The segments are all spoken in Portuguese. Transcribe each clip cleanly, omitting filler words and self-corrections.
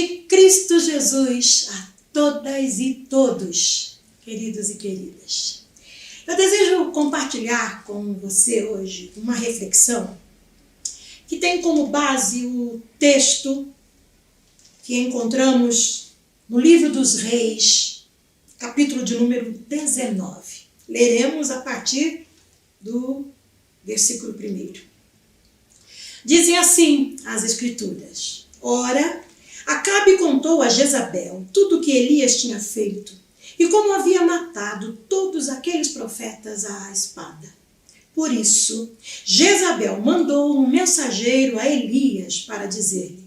de Cristo Jesus a todas e todos, queridos e queridas. Eu desejo compartilhar com você hoje uma reflexão que tem como base o texto que encontramos no livro dos Reis, capítulo de número 19. Leremos a partir do versículo 1. Dizem assim as Escrituras: Ora, Acabe contou a Jezabel tudo o que Elias tinha feito e como havia matado todos aqueles profetas à espada. Por isso, Jezabel mandou um mensageiro a Elias para dizer-lhe: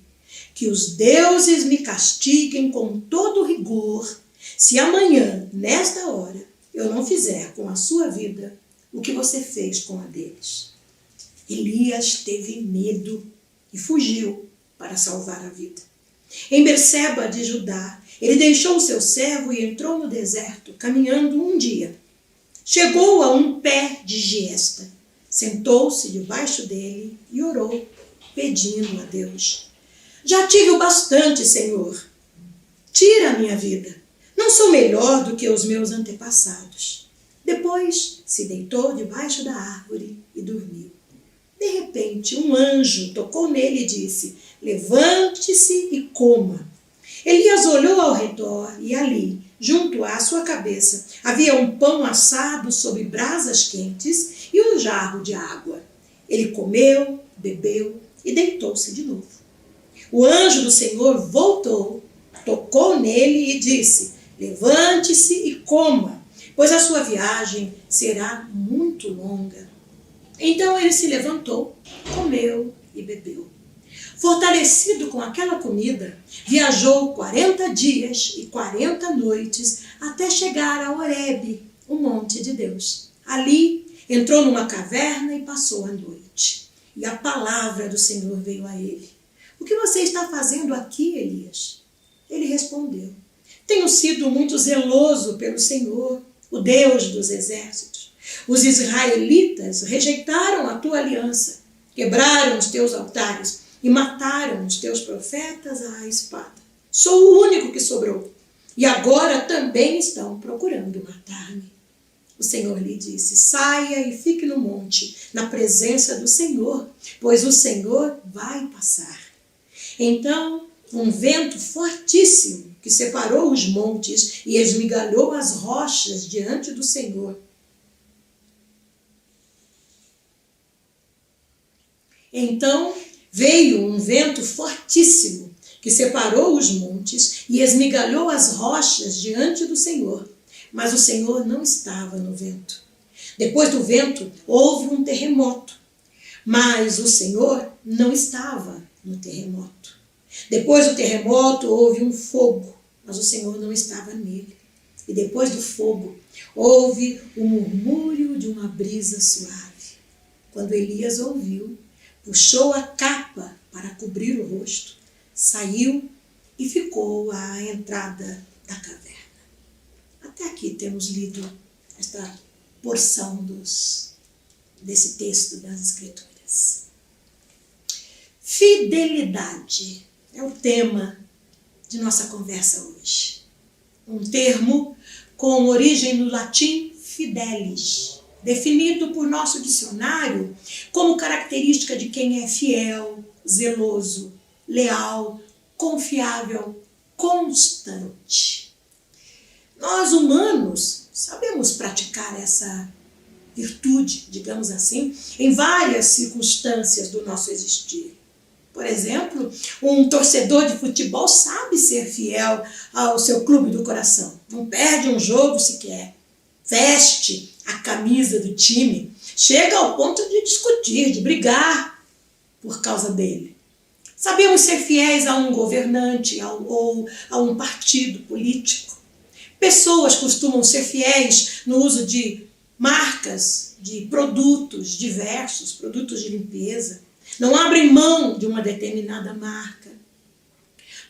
que os deuses me castiguem com todo rigor, se amanhã, nesta hora, eu não fizer com a sua vida o que você fez com a deles. Elias teve medo e fugiu para salvar a vida. Em Berseba de Judá, ele deixou o seu servo e entrou no deserto, caminhando um dia. Chegou a um pé de giesta, sentou-se debaixo dele e orou, pedindo a Deus: Já tive o bastante, Senhor. Tira a minha vida. Não sou melhor do que os meus antepassados. Depois se deitou debaixo da árvore e dormiu. De repente, um anjo tocou nele e disse: Levante-se e coma. Elias olhou ao redor e ali, junto à sua cabeça, havia um pão assado sobre brasas quentes e um jarro de água. Ele comeu, bebeu e deitou-se de novo. O anjo do Senhor voltou, tocou nele e disse: Levante-se e coma, pois a sua viagem será muito longa. Então ele se levantou, comeu e bebeu. Fortalecido com aquela comida, viajou 40 dias e 40 noites até chegar a Horebe, o monte de Deus. Ali entrou numa caverna e passou a noite. E a palavra do Senhor veio a ele: O que você está fazendo aqui, Elias? Ele respondeu: Tenho sido muito zeloso pelo Senhor, o Deus dos exércitos. Os israelitas rejeitaram a tua aliança, quebraram os teus altares e mataram os teus profetas à espada. Sou o único que sobrou, e agora também estão procurando matar-me. O Senhor lhe disse: Saia e fique no monte, na presença do Senhor, pois o Senhor vai passar. Então, um vento fortíssimo que separou os montes e esmigalhou as rochas diante do Senhor. Então veio um vento fortíssimo que separou os montes e esmigalhou as rochas diante do Senhor. Mas o Senhor não estava no vento. Depois do vento houve um terremoto, mas o Senhor não estava no terremoto. Depois do terremoto houve um fogo, mas o Senhor não estava nele. E depois do fogo houve o murmúrio de uma brisa suave. Quando Elias ouviu, puxou a capa para cobrir o rosto, saiu e ficou à entrada da caverna. Até aqui temos lido esta porção desse texto das Escrituras. Fidelidade é o tema de nossa conversa hoje. Um termo com origem no latim fidelis, definido por nosso dicionário como característica de quem é fiel, zeloso, leal, confiável, constante. Nós, humanos, sabemos praticar essa virtude, digamos assim, em várias circunstâncias do nosso existir. Por exemplo, um torcedor de futebol sabe ser fiel ao seu clube do coração. Não perde um jogo sequer. Veste a camisa do time. Chega ao ponto de discutir, de brigar por causa dele. Sabemos ser fiéis a um governante ou a um partido político. Pessoas costumam ser fiéis no uso de marcas, de produtos diversos, produtos de limpeza. Não abrem mão de uma determinada marca.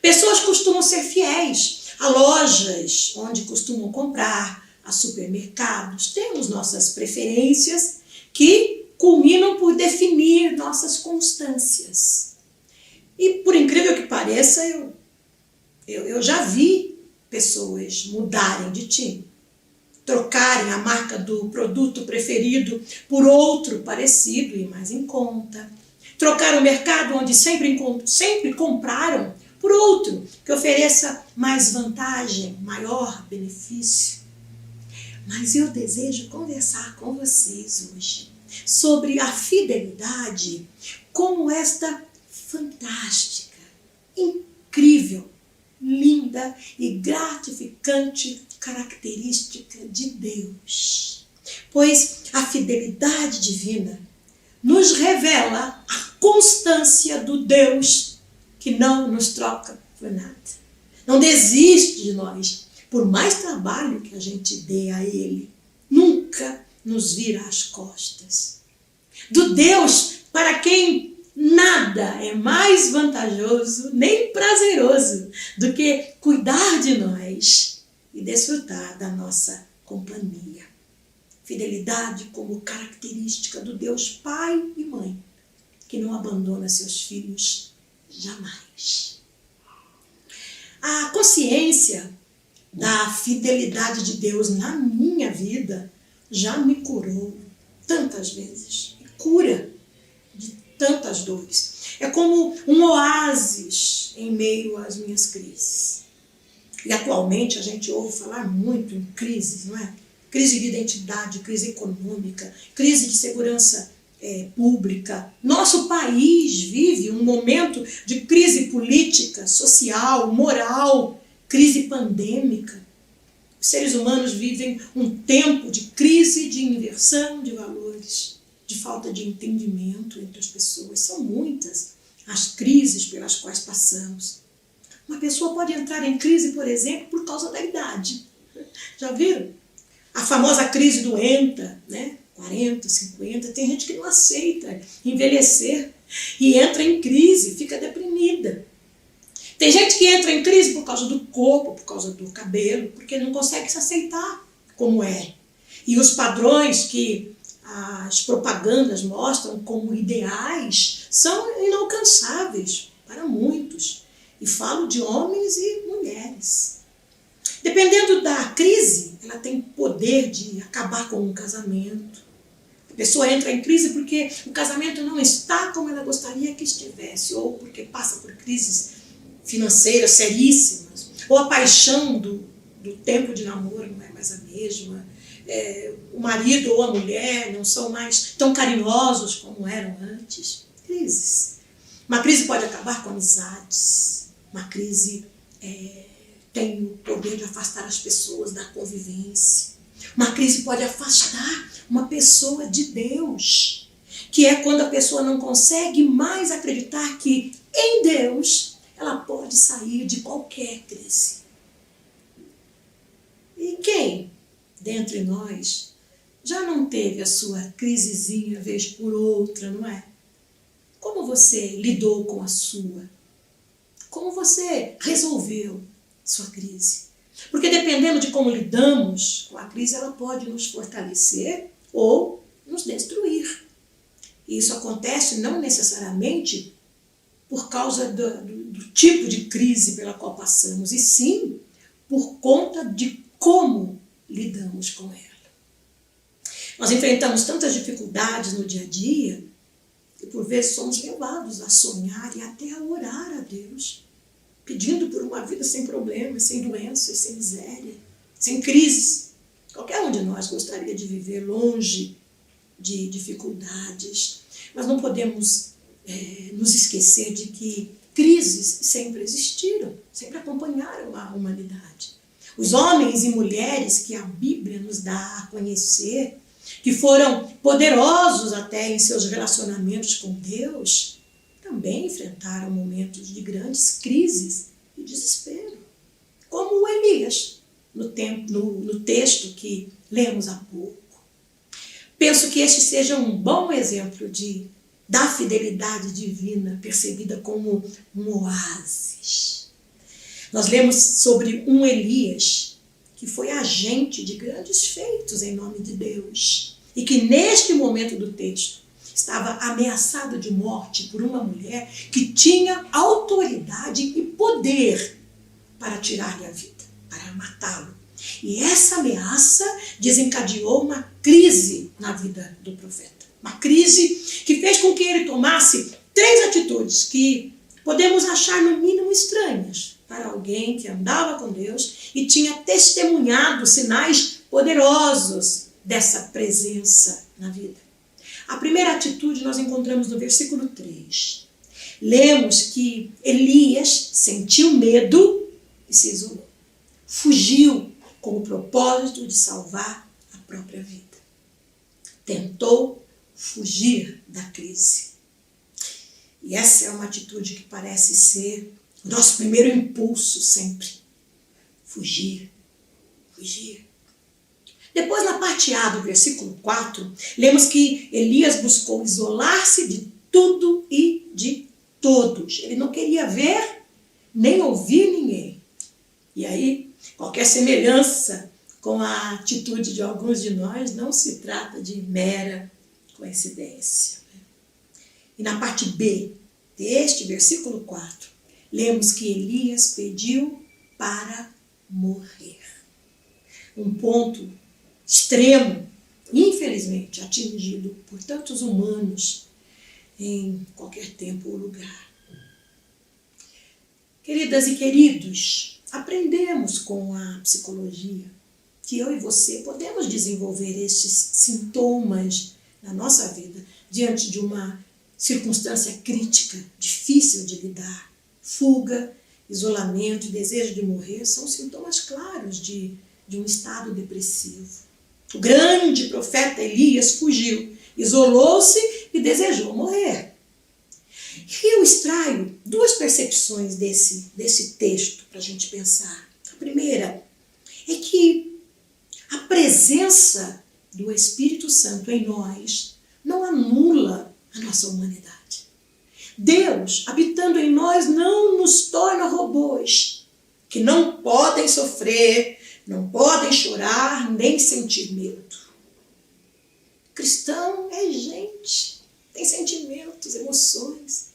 Pessoas costumam ser fiéis a lojas onde costumam comprar, a supermercados. Temos nossas preferências que culminam por definir nossas constâncias. E por incrível que pareça, eu Eu já vi pessoas mudarem de time, trocarem a marca do produto preferido por outro parecido e mais em conta. Trocar o mercado onde sempre compraram por outro que ofereça mais vantagem, maior benefício. Mas eu desejo conversar com vocês hoje sobre a fidelidade como esta fantástica, incrível, linda e gratificante característica de Deus. Pois a fidelidade divina nos revela a constância do Deus que não nos troca por nada. Não desiste de nós, por mais trabalho que a gente dê a Ele. Nunca nos vira as costas. Do Deus para quem nada é mais vantajoso nem prazeroso do que cuidar de nós e desfrutar da nossa companhia. Fidelidade como característica do Deus Pai e Mãe, que não abandona seus filhos jamais. A consciência da fidelidade de Deus na minha vida já me curou tantas vezes. E cura de tantas dores. É como um oásis em meio às minhas crises. E atualmente a gente ouve falar muito em crises, não é? Crise de identidade, crise econômica, crise de segurança pública. Nosso país vive um momento de crise política, social, moral, crise pandêmica. Os seres humanos vivem um tempo de crise de inversão de valores, de falta de entendimento entre as pessoas. São muitas as crises pelas quais passamos. Uma pessoa pode entrar em crise, por exemplo, por causa da idade. Já viram? A famosa crise do ENTA, né? 40, 50, tem gente que não aceita envelhecer e entra em crise, fica deprimida. Tem gente que entra em crise por causa do corpo, por causa do cabelo, porque não consegue se aceitar como é. E os padrões que as propagandas mostram como ideais são inalcançáveis para muitos. E falo de homens e mulheres. Dependendo da crise, ela tem poder de acabar com um casamento. A pessoa entra em crise porque o casamento não está como ela gostaria que estivesse, ou porque passa por crises financeiras seríssimas, ou a paixão do tempo de namoro não é mais a mesma, o marido ou a mulher não são mais tão carinhosos como eram antes. Crises. Uma crise pode acabar com amizades, uma crise tem o poder de afastar as pessoas da convivência. Uma crise pode afastar uma pessoa de Deus, que é quando a pessoa não consegue mais acreditar que em Deus ela pode sair de qualquer crise. E quem dentre nós já não teve a sua crisezinha vez por outra, não é? Como você lidou com a sua? Como você resolveu sua crise? Porque dependendo de como lidamos com a crise, ela pode nos fortalecer ou nos destruir. E isso acontece não necessariamente por causa do tipo de crise pela qual passamos, e sim por conta de como lidamos com ela. Nós enfrentamos tantas dificuldades no dia a dia que por vezes somos levados a sonhar e até a orar a Deus, pedindo por uma vida sem problemas, sem doenças, sem miséria, sem crises. Qualquer um de nós gostaria de viver longe de dificuldades, mas não podemos nos esquecer de que crises sempre existiram, sempre acompanharam a humanidade. Os homens e mulheres que a Bíblia nos dá a conhecer, que foram poderosos até em seus relacionamentos com Deus, também enfrentaram momentos de grandes crises e desespero, como o Elias, no texto que lemos há pouco. Penso que este seja um bom exemplo da fidelidade divina, percebida como um oásis. Nós lemos sobre um Elias que foi agente de grandes feitos em nome de Deus e que neste momento do texto estava ameaçado de morte por uma mulher que tinha autoridade e poder para tirar-lhe a vida, para matá-lo. E essa ameaça desencadeou uma crise na vida do profeta. Uma crise que fez com que ele tomasse 3 atitudes que podemos achar no mínimo estranhas para alguém que andava com Deus e tinha testemunhado sinais poderosos dessa presença na vida. A primeira atitude nós encontramos no versículo 3. Lemos que Elias sentiu medo e se isolou. Fugiu com o propósito de salvar a própria vida. Tentou fugir da crise. E essa é uma atitude que parece ser o nosso primeiro impulso sempre. Fugir. Fugir. Depois, na parte A do versículo 4, lemos que Elias buscou isolar-se de tudo e de todos. Ele não queria ver nem ouvir ninguém. E aí, qualquer semelhança com a atitude de alguns de nós não se trata de mera coincidência. E na parte B deste versículo 4, lemos que Elias pediu para morrer. Um ponto extremo, infelizmente, atingido por tantos humanos em qualquer tempo ou lugar. Queridas e queridos, aprendemos com a psicologia que eu e você podemos desenvolver estes sintomas na nossa vida diante de uma circunstância crítica, difícil de lidar. Fuga, isolamento e desejo de morrer são sintomas claros de um estado depressivo. O grande profeta Elias fugiu, isolou-se e desejou morrer. E eu extraio 2 percepções desse texto para a gente pensar. A primeira é que a presença do Espírito Santo em nós não anula a nossa humanidade. Deus, habitando em nós, não nos torna robôs que não podem sofrer, não podem chorar, nem sentir medo. Cristão é gente, tem sentimentos, emoções.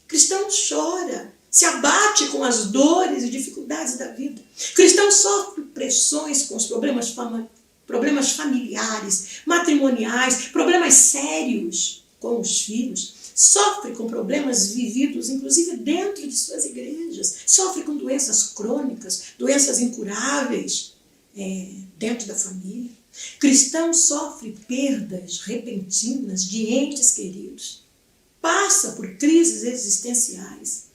Cristão chora, se abate com as dores e dificuldades da vida. Cristão sofre pressões com os problemas familiares, matrimoniais, problemas sérios com os filhos. Sofre com problemas vividos, inclusive dentro de suas igrejas. Sofre com doenças crônicas, doenças incuráveis dentro da família. Cristão sofre perdas repentinas de entes queridos. Passa por crises existenciais.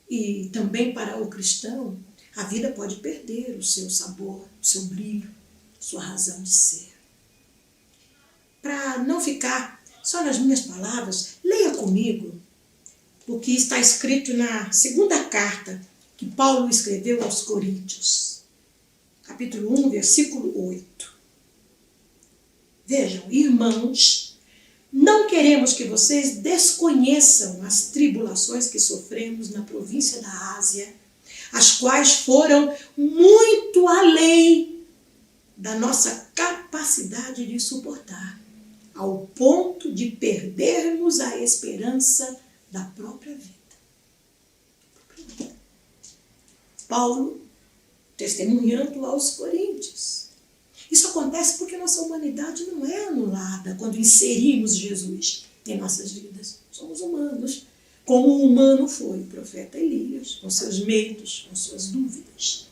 E também para o cristão, a vida pode perder o seu sabor, o seu brilho, sua razão de ser. Para não ficar só nas minhas palavras, leia comigo o que está escrito na segunda carta que Paulo escreveu aos Coríntios, capítulo 1, versículo 8. Vejam, irmãos, não queremos que vocês desconheçam as tribulações que sofremos na província da Ásia, as quais foram muito além da nossa capacidade de suportar, ao ponto de perdermos a esperança da própria vida. Paulo testemunhando aos Coríntios. Isso acontece porque nossa humanidade não é anulada quando inserimos Jesus em nossas vidas. Somos humanos, como o humano foi o profeta Elias, com seus medos, com suas dúvidas.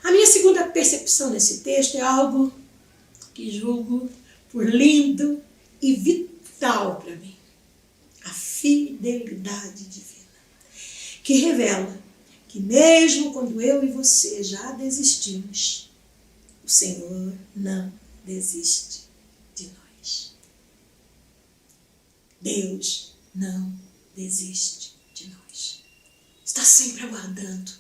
A minha segunda percepção nesse texto é algo que julgo por lindo e vital para mim. A fidelidade divina, que revela que mesmo quando eu e você já desistimos, o Senhor não desiste de nós. Deus não desiste de nós. Está sempre aguardando,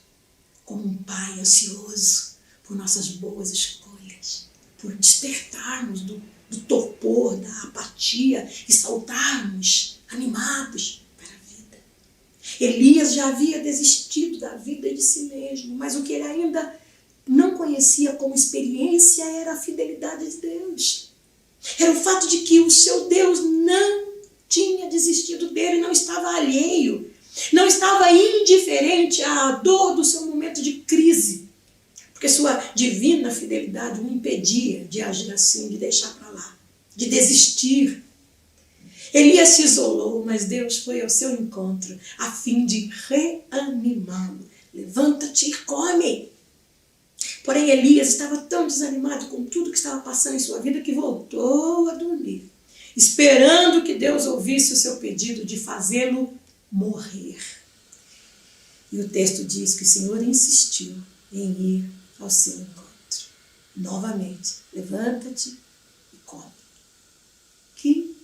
como um pai ansioso por nossas boas escolhas, por despertarmos do torpor, da apatia e saltarmos animados para a vida. Elias já havia desistido da vida e de si mesmo, mas o que ele ainda não conhecia como experiência era a fidelidade de Deus. Era o fato de que o seu Deus não tinha desistido dele, não estava alheio. Não estava indiferente à dor do seu momento de crise, porque sua divina fidelidade o impedia de agir assim, de deixar para lá, de desistir. Elias se isolou, mas Deus foi ao seu encontro a fim de reanimá-lo. Levanta-te e come. Porém, Elias estava tão desanimado com tudo que estava passando em sua vida que voltou a dormir, esperando que Deus ouvisse o seu pedido de fazê-lo morrer. E o texto diz que o Senhor insistiu em ir ao seu encontro. Novamente, levanta-te e come. Que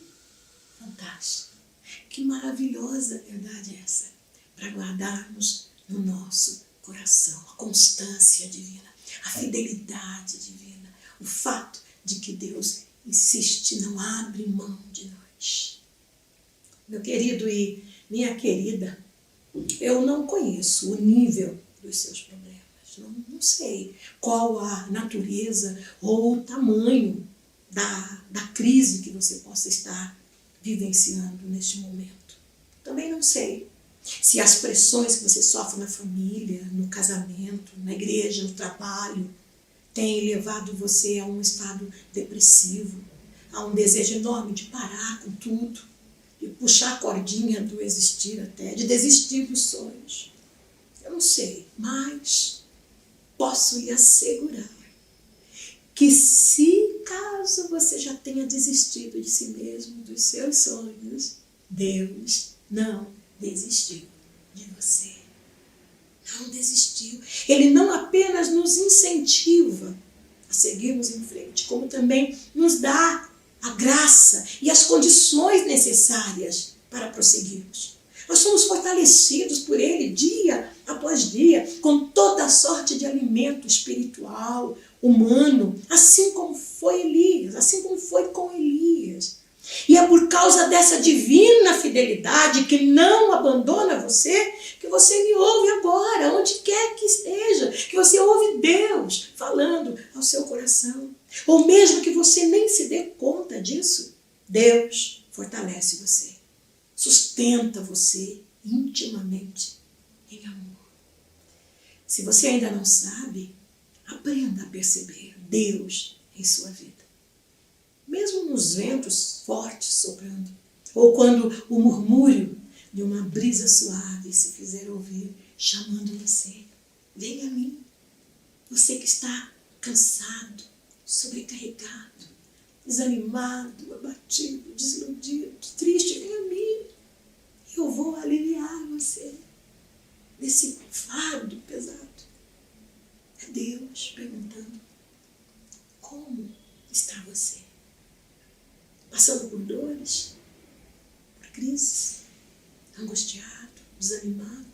fantástico, que maravilhosa verdade é essa, para guardarmos no nosso coração a constância divina, a fidelidade divina, o fato de que Deus insiste, não abre mão de nós. Meu querido e minha querida, eu não conheço o nível dos seus problemas, não sei qual a natureza ou o tamanho da crise que você possa estar vivenciando neste momento. Também não sei se as pressões que você sofre na família, no casamento, na igreja, no trabalho, têm levado você a um estado depressivo, a um desejo enorme de parar com tudo, de puxar a cordinha do existir até, de desistir dos sonhos. Eu não sei, mas posso lhe assegurar que se caso você já tenha desistido de si mesmo, dos seus sonhos, Deus não desistiu de você. Não desistiu. Ele não apenas nos incentiva a seguirmos em frente, como também nos dá a graça e as condições necessárias para prosseguirmos. Nós somos fortalecidos por Ele dia após dia, com toda a sorte de alimento espiritual, humano, assim como foi Elias, assim como foi com Elias. E é por causa dessa divina fidelidade que não abandona você, que você me ouve agora, onde quer que esteja, que você ouve Deus falando ao seu coração. Ou mesmo que você nem se dê conta disso, Deus fortalece você, sustenta você intimamente em amor. Se você ainda não sabe, aprenda a perceber Deus em sua vida. Mesmo nos ventos fortes soprando, ou quando o murmúrio de uma brisa suave se fizer ouvir, chamando você, venha a mim. Você que está cansado, sobrecarregado, desanimado, abatido, desiludido, triste, venha a mim. Eu vou aliviar você desse fardo pesado. É Deus perguntando, como está você? Passando por dores, por crises, angustiado, desanimado,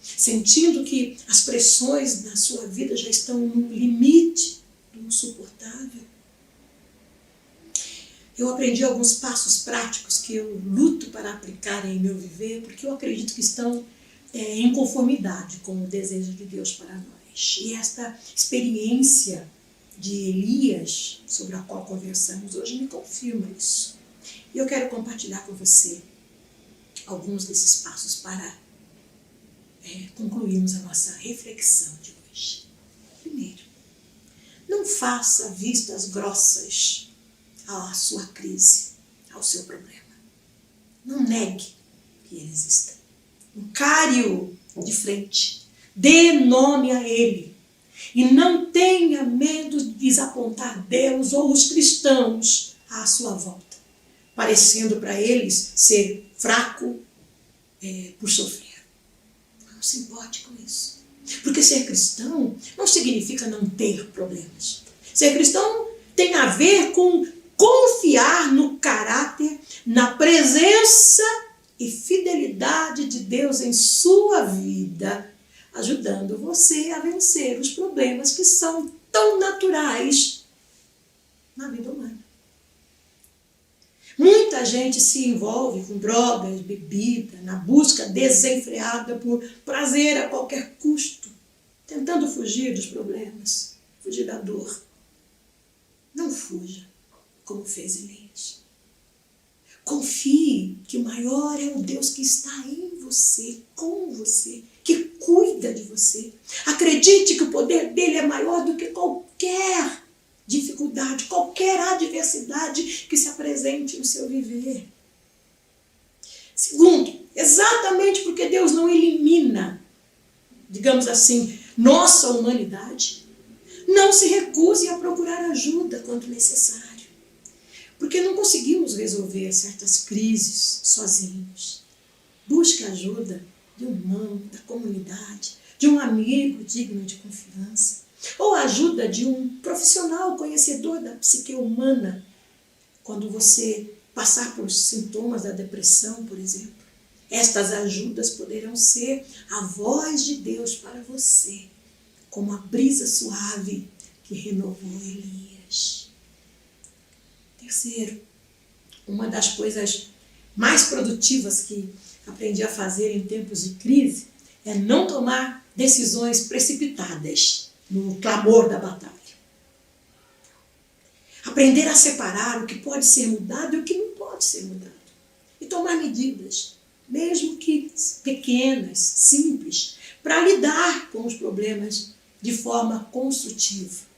sentindo que as pressões na sua vida já estão no limite do insuportável. Eu aprendi alguns passos práticos que eu luto para aplicar em meu viver, porque eu acredito que estão em conformidade com o desejo de Deus para nós. E esta experiência de Elias, sobre a qual conversamos hoje, me confirma isso. E eu quero compartilhar com você alguns desses passos para concluirmos a nossa reflexão de hoje. Primeiro, não faça vistas grossas à sua crise, ao seu problema. Não negue que ele exista. Encare-o de frente. Dê nome a ele. E não tenha medo de desapontar Deus ou os cristãos à sua volta, parecendo para eles ser fraco por sofrer. Não se importe com isso. Porque ser cristão não significa não ter problemas. Ser cristão tem a ver com confiar no caráter, na presença e fidelidade de Deus em sua vida, ajudando você a vencer os problemas que são tão naturais na vida humana. Muita gente se envolve com drogas, bebida, na busca desenfreada por prazer a qualquer custo, tentando fugir dos problemas, fugir da dor. Não fuja como fez Elias. Confie que maior é o Deus que está em você, com você, que cuida de você. Acredite que o poder dele é maior do que qualquer dificuldade, qualquer adversidade que se apresente no seu viver. Segundo, exatamente porque Deus não elimina, digamos assim, nossa humanidade, não se recuse a procurar ajuda quando necessário. Porque não conseguimos resolver certas crises sozinhos. Busque ajuda de um irmão, da comunidade, de um amigo digno de confiança, ou a ajuda de um profissional conhecedor da psique humana, quando você passar por sintomas da depressão, por exemplo. Estas ajudas poderão ser a voz de Deus para você, como a brisa suave que renovou Elias. Terceiro, uma das coisas mais produtivas que aprendi a fazer em tempos de crise é não tomar decisões precipitadas no clamor da batalha. Aprender a separar o que pode ser mudado e o que não pode ser mudado. E tomar medidas, mesmo que pequenas, simples, para lidar com os problemas de forma construtiva.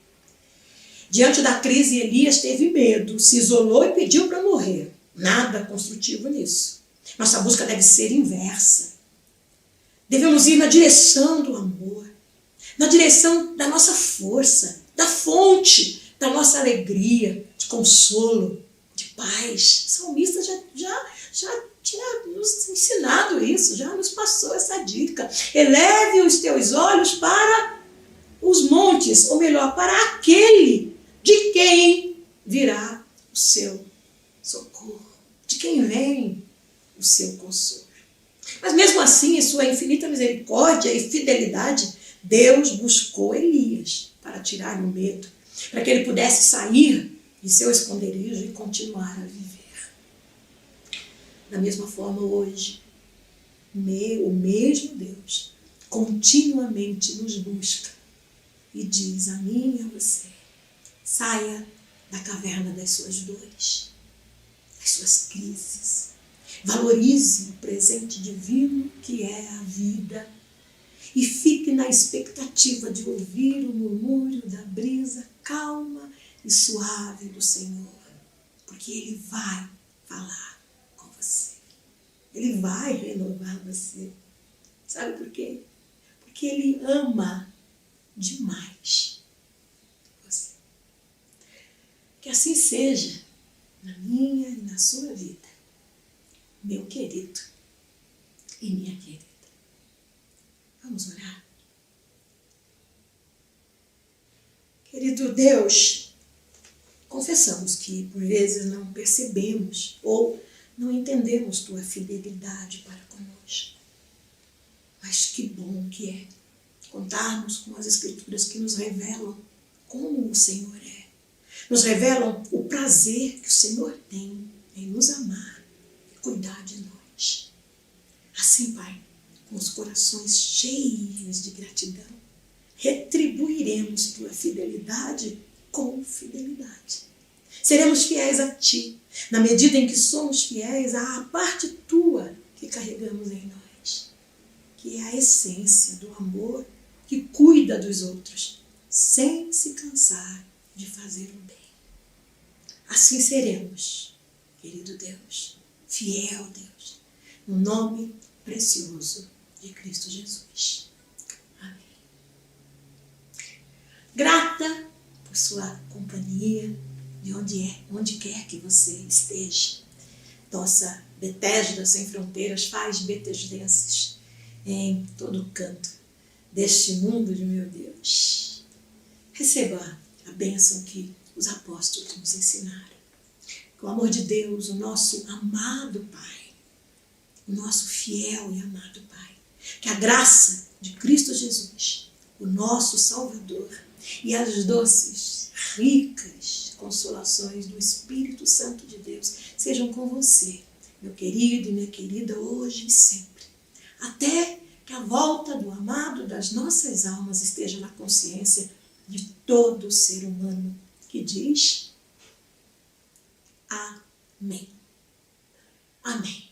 Diante da crise, Elias teve medo, se isolou e pediu para morrer. Nada construtivo nisso. Nossa busca deve ser inversa. Devemos ir na direção do amor, na direção da nossa força, da fonte da nossa alegria, de consolo, de paz. O salmista já tinha nos ensinado isso, já nos passou essa dica. Eleve os teus olhos para os montes, ou melhor, para aquele de quem virá o seu socorro, de quem vem o seu consolo. Mas mesmo assim, em sua infinita misericórdia e fidelidade, Deus buscou Elias para tirar o medo, para que ele pudesse sair de seu esconderijo e continuar a viver. Da mesma forma, hoje, o mesmo Deus continuamente nos busca e diz a mim e a você: saia da caverna das suas dores, das suas crises. Valorize o presente divino que é a vida e fique na expectativa de ouvir o murmúrio da brisa calma e suave do Senhor, porque Ele vai falar com você. Ele vai renovar você. Sabe por quê? Porque Ele ama demais você. Que assim seja na minha e na sua vida, meu querido e minha querida. Vamos orar? Querido Deus, confessamos que por vezes não percebemos ou não entendemos Tua fidelidade para conosco. Mas que bom que é contarmos com as Escrituras que nos revelam como o Senhor é. Nos revelam o prazer que o Senhor tem em nos amar e cuidar de nós. Assim, Pai, com os corações cheios de gratidão, retribuiremos Tua fidelidade com fidelidade. Seremos fiéis a Ti, na medida em que somos fiéis à parte Tua que carregamos em nós, que é a essência do amor que cuida dos outros, sem se cansar de fazer o bem. Assim seremos, querido Deus, fiel Deus, no nome precioso de Cristo Jesus. Amém. Grata por sua companhia, de onde quer que você esteja. Nossa Betesda Sem Fronteiras faz betesdenses em todo canto deste mundo de meu Deus. Receba a bênção que os apóstolos nos ensinaram. Que o amor de Deus, o nosso amado Pai, o nosso fiel e amado Pai, que a graça de Cristo Jesus, o nosso Salvador, e as doces, ricas consolações do Espírito Santo de Deus sejam com você, meu querido e minha querida, hoje e sempre. Até que a volta do amado das nossas almas esteja na consciência de todo ser humano que diz amém. Amém.